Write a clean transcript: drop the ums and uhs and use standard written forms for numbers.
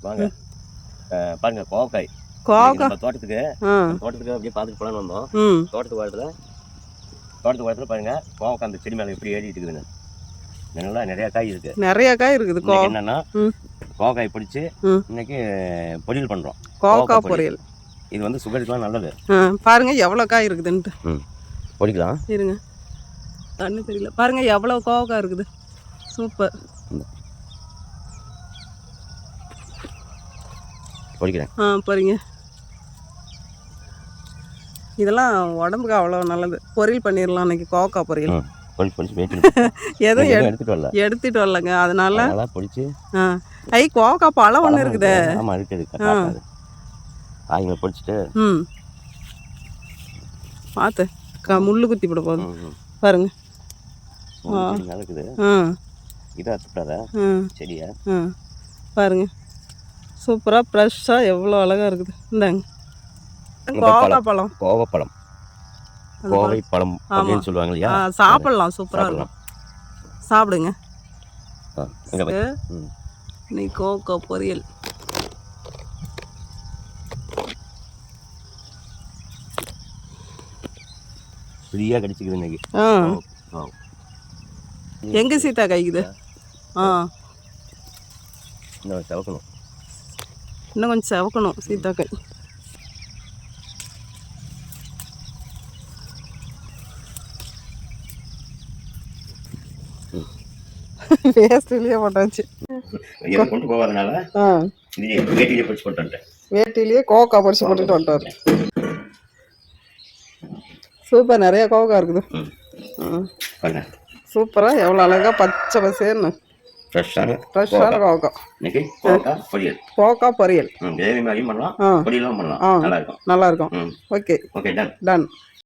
வாங்க பாருங்க கோவக்காய். நம்ம தோட்டத்துக்கு அப்படியே பார்த்துட்டு போலான்னு வந்தோம். தோட்டத்துக்கு வரத்துல பாருங்க கோவக்காய் அந்த செடி மேலே எப்படி ஏறிட்டு இருக்குதுன்னு. நல்லா நிறைய காய் இருக்குது. என்னன்னா கோவக்காய் பிடிச்சி இன்னைக்கு பொரியல் பண்றோம். கோவக்காய் பொரியல். இது வந்து சுகருக்குலாம் நல்லது. பாருங்க எவ்வளோ காய் இருக்குதுன்ட்டு. பொடிக்கலாம் இருங்க, தண்ணி தெரியல. பாருங்க எவ்வளோ கோவக்காய் இருக்குது. சூப்பர். பொடிக்கிறேன். பொரிங்க. இதெல்லாம் உடம்புக்கு அவ்வளோ நல்லது. பொரியல் பண்ணிடலாம் இன்னைக்கு கோவக்காய் பொரியல். எதுவும் எடுத்துட்டு வரலங்க, அதனால பொடிச்சு. கோவக்காய் பழம் ஒன்று இருக்குது. ஆமாம் இருக்குது. காய்களை பொடிச்சிட்டு பார்த்து முள்ளு குத்தி போட போதும் பாருங்க. நடக்குது. இதை அறுத்துட்டாத செடியை பாருங்க. சூப்பராக ஃப்ரெஷ்ஷாக எவ்வளோ அழகாக இருக்குது. இந்தாங்க கோவப்பழம். கோவை பழம் அப்படின்னு சொல்லுவாங்க இல்லையா? சாப்பிடலாம், சூப்பராக இருக்கும். சாப்பிடுங்க. நீ கோவக்காய் பொரியல். ஃப்ரீயாக கடிச்சிக்குது இன்னைக்கு. எங்கே சீத்தா காய்க்குது? இன்னும் செவக்கணும். இன்னும் கொஞ்சம் செவக்கணும் சீத்தாக்காய். வேஸ்ட்லேயே போட்டாச்சு. கொண்டு போவதனால வேட்டிலேயே பொடிச்சு போட்டு வந்துட்டேன். வேட்டிலேயே கோவக்காய் பொடிச்சு போட்டுட்டு வந்துட்டார். சூப்பர், நிறைய கோவக்காய் இருக்குது. சூப்பராக எவ்வளோ அழகாக பச்சை பசேன்னு ஃப்ரெஷ்ஷான கோவக்காய் பொரியல். கிரேவி மாதிரியும் பண்ணலாம், பொரியலும் பண்ணலாம். நல்லா இருக்கும். Okay, ton.